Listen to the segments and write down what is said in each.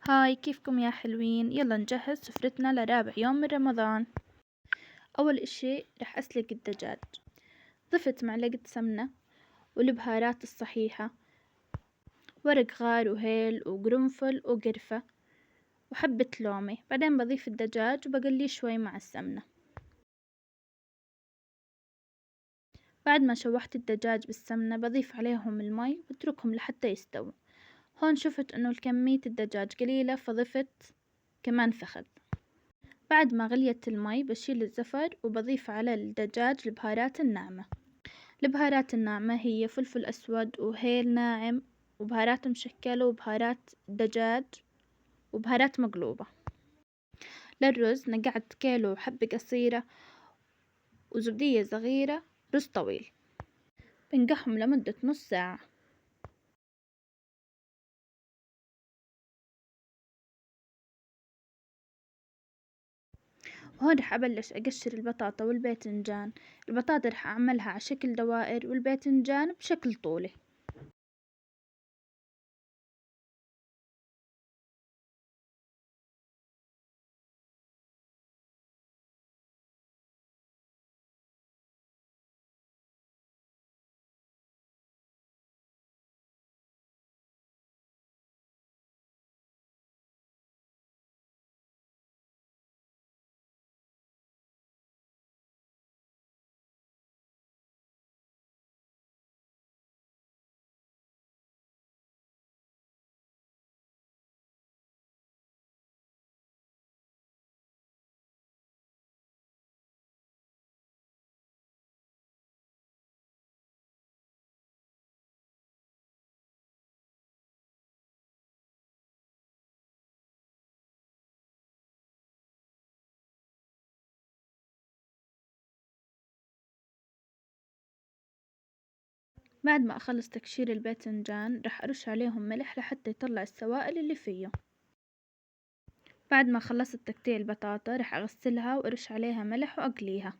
هاي كيفكم يا حلوين؟ يلا نجهز سفرتنا لرابع يوم من رمضان. أول إشي رح أسلق الدجاج. ضفت معلقة سمنة والبهارات الصحيحة، ورق غار وهيل وقرنفل وقرفة وحبة لومي. بعدين بضيف الدجاج وبقليه شوي مع السمنة. بعد ما شوحت الدجاج بالسمنة بضيف عليهم المي واتركهم لحتى يستووا. هون شفت انه كمية الدجاج قليلة فضفت كمان فخذ. بعد ما غليت المي بشيل الزفر وبضيف على الدجاج البهارات الناعمة. البهارات الناعمة هي فلفل أسود وهيل ناعم وبهارات مشكلة وبهارات دجاج وبهارات مقلوبة. للرز نقعت كيلو حبة قصيرة وزبدية صغيرة رز طويل، بنقعهم لمدة نص ساعة. وهون رح أبلش أقشر البطاطا والباذنجان. البطاطا رح أعملها على شكل دوائر والباذنجان بشكل طولي. بعد ما أخلص تقشير الباذنجان رح أرش عليهم ملح لحتى يطلع السوائل اللي فيه. بعد ما خلصت تقطيع البطاطا رح أغسلها وأرش عليها ملح وأقليها.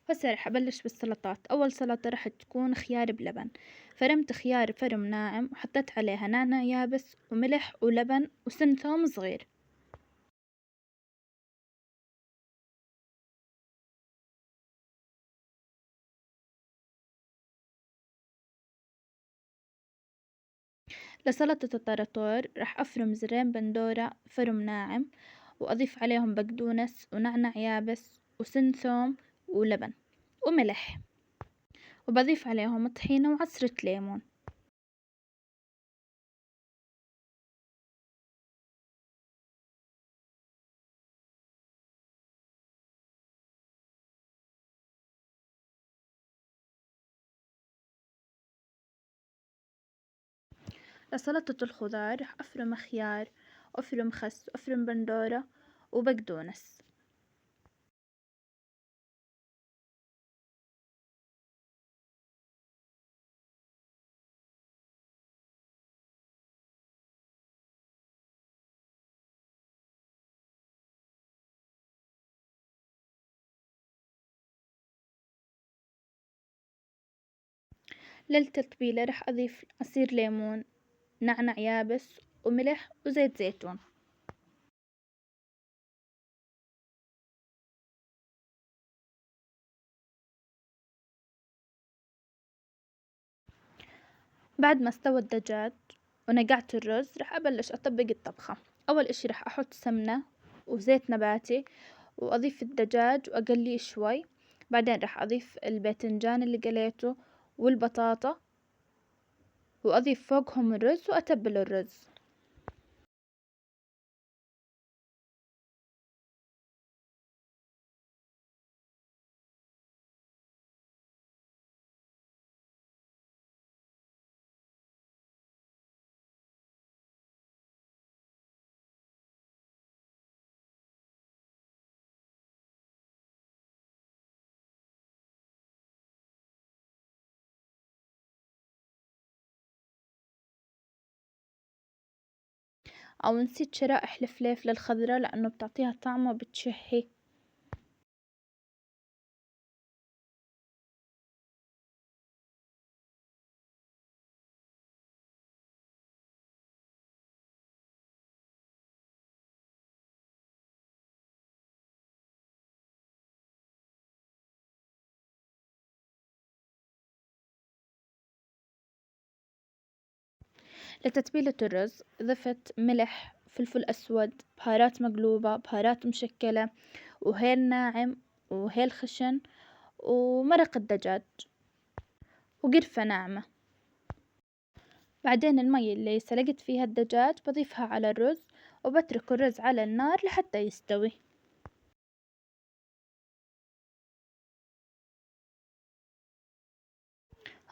هسه رح أبلش بالسلطات. أول سلطة رح تكون خيار بلبن. فرمت خيار فرم ناعم وحطيت عليها نعناع يابس وملح ولبن وسن ثوم صغير. لسلطة الطراطور رح أفرم زرين بندورة فرم ناعم وأضيف عليهم بقدونس ونعناع يابس وسن ثوم ولبن وملح، وبضيف عليهم طحينة وعصرة ليمون. لسلطة الخضار رح أفرم خيار وأفرم خس وأفرم بندورة وبقدونس. للتتبيلة رح أضيف عصير ليمون، نعناع يابس وملح وزيت زيتون. بعد ما استوى الدجاج ونقعت الرز رح أبلش أطبق الطبخة. أول إشي رح أحط سمنة وزيت نباتي وأضيف الدجاج وأقليه شوي. بعدين رح أضيف الباذنجان اللي قليته والبطاطا وأضيف فوقهم الرز وأتبل الرز. أو نسيت شرائح الفليفلة الخضراء لأنه بتعطيها طعم وبتشهي. لتتبيلة الرز ضفت ملح، فلفل أسود، بهارات مقلوبة، بهارات مشكلة، وهيل ناعم، وهيل خشن، ومرق الدجاج، وقرفة ناعمة. بعدين المي اللي سلقت فيها الدجاج بضيفها على الرز، وبترك الرز على النار لحتى يستوي.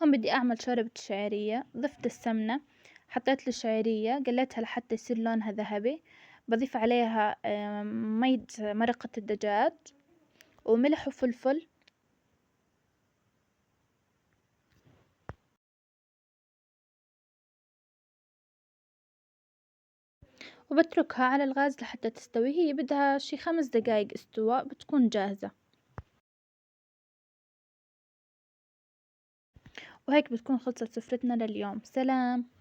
هون بدي أعمل شوربة الشعرية. ضفت السمنة، حطيت الشعرية، قليتها لحتى يصير لونها ذهبي. بضيف عليها مية مرقة الدجاج، وملح وفلفل، وبتركها على الغاز لحتى تستوي. هي بدها شي 5 دقايق استواء بتكون جاهزة. وهيك بتكون خلصت سفرتنا لليوم. سلام.